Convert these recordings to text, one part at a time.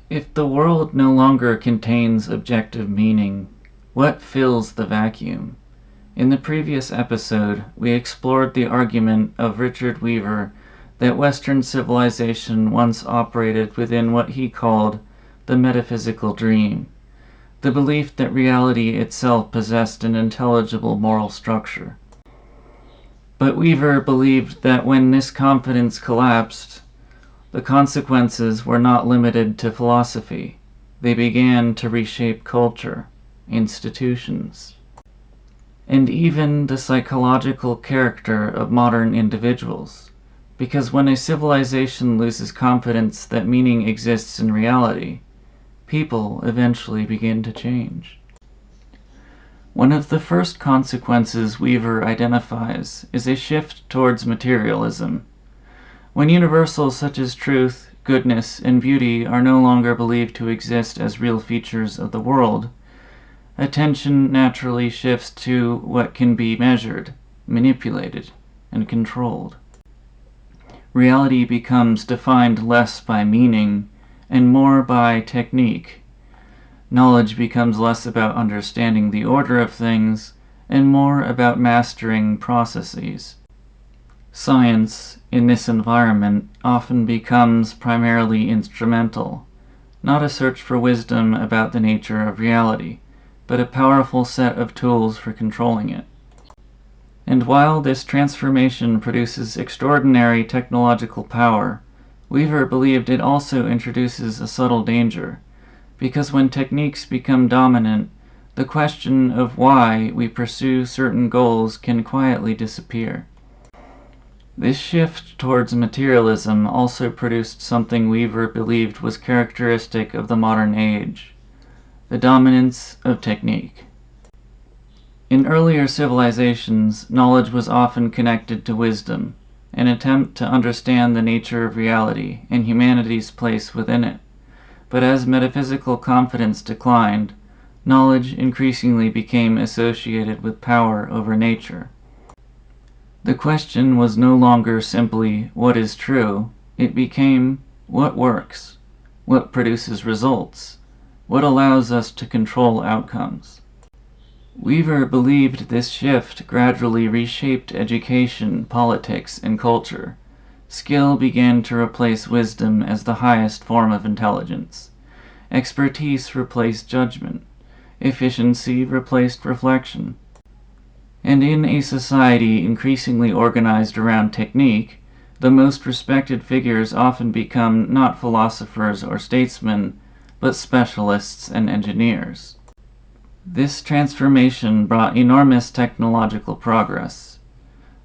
If the world no longer contains objective meaning, what fills the vacuum? In the previous episode, we explored the argument of Richard Weaver that Western civilization once operated within what he called the metaphysical dream, the belief that reality itself possessed an intelligible moral structure. But Weaver believed that when this confidence collapsed, the consequences were not limited to philosophy. They began to reshape culture, institutions, and even the psychological character of modern individuals. Because when a civilization loses confidence that meaning exists in reality, people eventually begin to change. One of the first consequences Weaver identifies is a shift towards materialism. When universals such as truth, goodness, and beauty are no longer believed to exist as real features of the world, attention naturally shifts to what can be measured, manipulated, and controlled. Reality becomes defined less by meaning and more by technique. Knowledge becomes less about understanding the order of things and more about mastering processes. Science, in this environment, often becomes primarily instrumental, not a search for wisdom about the nature of reality, but a powerful set of tools for controlling it. And while this transformation produces extraordinary technological power, Weaver believed it also introduces a subtle danger, because when techniques become dominant, the question of why we pursue certain goals can quietly disappear. This shift towards materialism also produced something Weaver believed was characteristic of the modern age: the dominance of technique. In earlier civilizations, knowledge was often connected to wisdom, an attempt to understand the nature of reality and humanity's place within it. But as metaphysical confidence declined, knowledge increasingly became associated with power over nature. The question was no longer simply what is true, it became what works, what produces results, what allows us to control outcomes. Weaver believed this shift gradually reshaped education, politics, and culture. Skill began to replace wisdom as the highest form of intelligence. Expertise replaced judgment. Efficiency replaced reflection. And in a society increasingly organized around technique, the most respected figures often become not philosophers or statesmen, but specialists and engineers. This transformation brought enormous technological progress.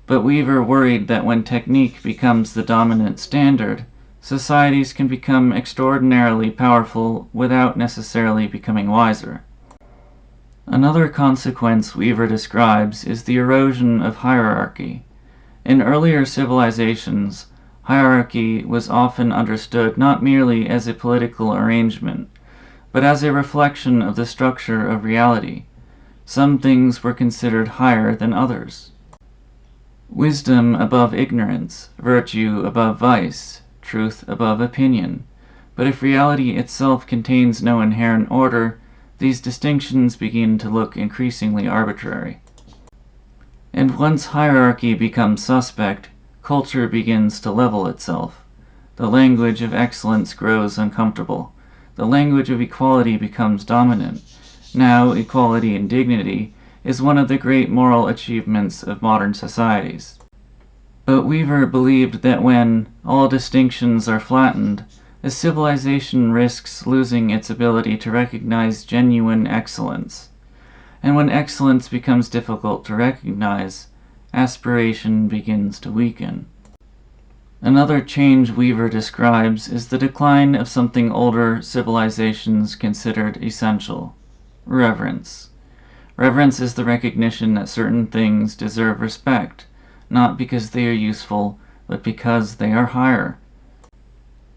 But Weaver worried that when technique becomes the dominant standard, societies can become extraordinarily powerful without necessarily becoming wiser. Another consequence Weaver describes is the erosion of hierarchy. In earlier civilizations, hierarchy was often understood not merely as a political arrangement, but as a reflection of the structure of reality. Some things were considered higher than others. Wisdom above ignorance, virtue above vice, truth above opinion. But if reality itself contains no inherent order, these distinctions begin to look increasingly arbitrary. And once hierarchy becomes suspect, culture begins to level itself. The language of excellence grows uncomfortable. The language of equality becomes dominant. Now, equality and dignity is one of the great moral achievements of modern societies. But Weaver believed that when all distinctions are flattened, a civilization risks losing its ability to recognize genuine excellence. And when excellence becomes difficult to recognize, aspiration begins to weaken. Another change Weaver describes is the decline of something older civilizations considered essential: reverence. Reverence is the recognition that certain things deserve respect, not because they are useful, but because they are higher.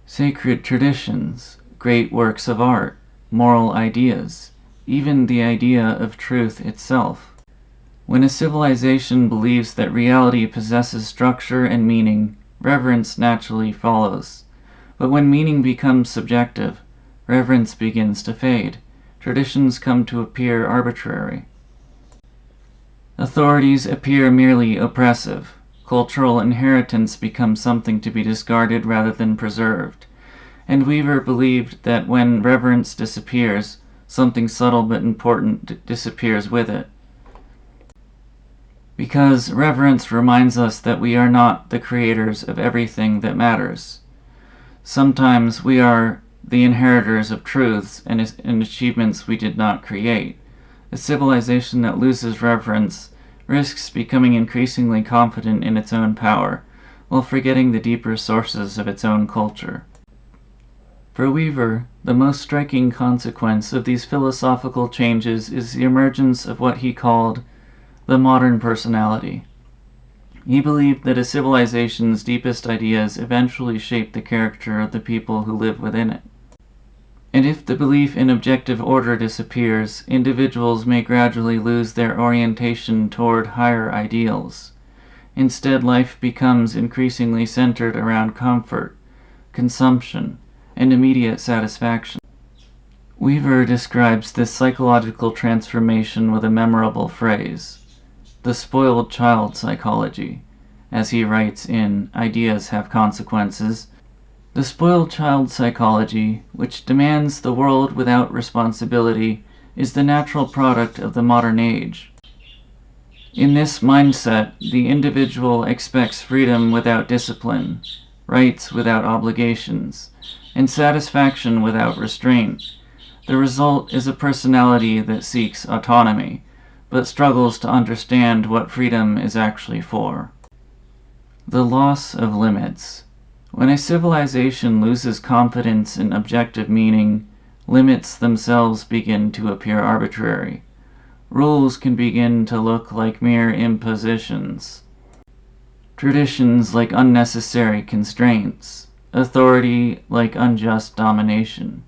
Sacred traditions, great works of art, moral ideas, even the idea of truth itself. When a civilization believes that reality possesses structure and meaning, reverence naturally follows. But when meaning becomes subjective, Reverence begins to fade. Traditions come to appear arbitrary. Authorities appear merely oppressive. Cultural inheritance becomes something to be discarded rather than preserved. And Weaver believed that when reverence disappears, something subtle but important disappears with it. Because reverence reminds us that we are not the creators of everything that matters. Sometimes we are the inheritors of truths and achievements we did not create. A civilization that loses reverence risks becoming increasingly confident in its own power, while forgetting the deeper sources of its own culture. For Weaver, the most striking consequence of these philosophical changes is the emergence of what he called the modern personality. He believed that a civilization's deepest ideas eventually shape the character of the people who live within it. And if the belief in objective order disappears, individuals may gradually lose their orientation toward higher ideals. Instead, life becomes increasingly centered around comfort, consumption, and immediate satisfaction. Weaver describes this psychological transformation with a memorable phrase, the spoiled child psychology, as he writes in Ideas Have Consequences. The spoiled child psychology, which demands the world without responsibility, is the natural product of the modern age. In this mindset, the individual expects freedom without discipline, rights without obligations, and satisfaction without restraint. The result is a personality that seeks autonomy, but struggles to understand what freedom is actually for. The loss of limits. When a civilization loses confidence in objective meaning, limits themselves begin to appear arbitrary. Rules can begin to look like mere impositions. Traditions like unnecessary constraints. Authority like unjust domination.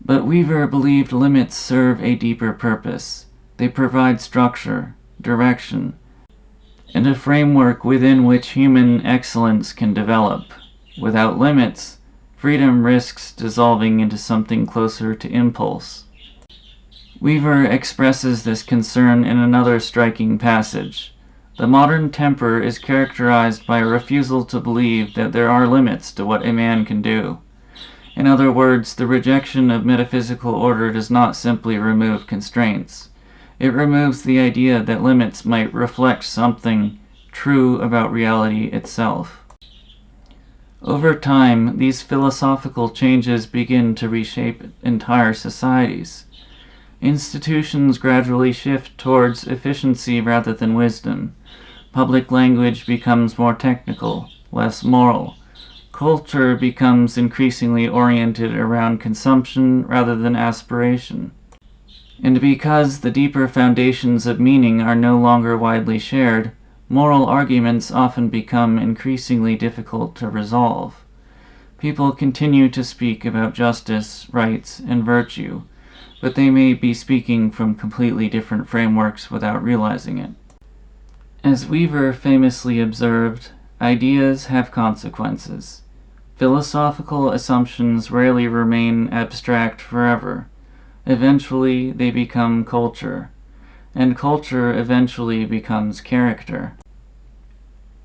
But Weaver believed limits serve a deeper purpose. They provide structure, direction, and a framework within which human excellence can develop. Without limits, freedom risks dissolving into something closer to impulse. Weaver expresses this concern in another striking passage. The modern temper is characterized by a refusal to believe that there are limits to what a man can do. In other words, the rejection of metaphysical order does not simply remove constraints. It removes the idea that limits might reflect something true about reality itself. Over time, these philosophical changes begin to reshape entire societies. Institutions gradually shift towards efficiency rather than wisdom. Public language becomes more technical, less moral. Culture becomes increasingly oriented around consumption rather than aspiration. And because the deeper foundations of meaning are no longer widely shared, moral arguments often become increasingly difficult to resolve. People continue to speak about justice, rights, and virtue, but they may be speaking from completely different frameworks without realizing it. As Weaver famously observed, ideas have consequences. Philosophical assumptions rarely remain abstract forever. Eventually, they become culture, and culture eventually becomes character.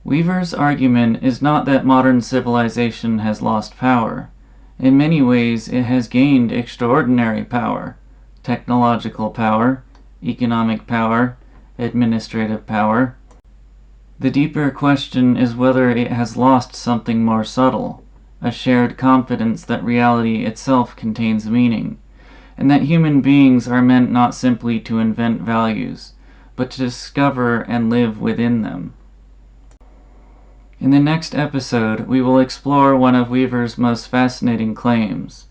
Weaver's argument is not that modern civilization has lost power. In many ways, it has gained extraordinary power: technological power, economic power, administrative power. The deeper question is whether it has lost something more subtle, a shared confidence that reality itself contains meaning, and that human beings are meant not simply to invent values, but to discover and live within them. In the next episode, we will explore one of Weaver's most fascinating claims,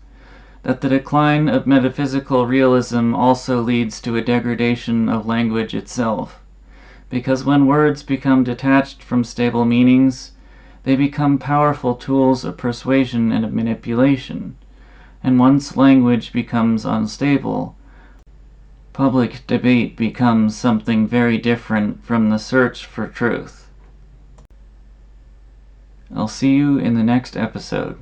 that the decline of metaphysical realism also leads to a degradation of language itself, because when words become detached from stable meanings, they become powerful tools of persuasion and of manipulation, and once language becomes unstable, public debate becomes something very different from the search for truth. I'll see you in the next episode.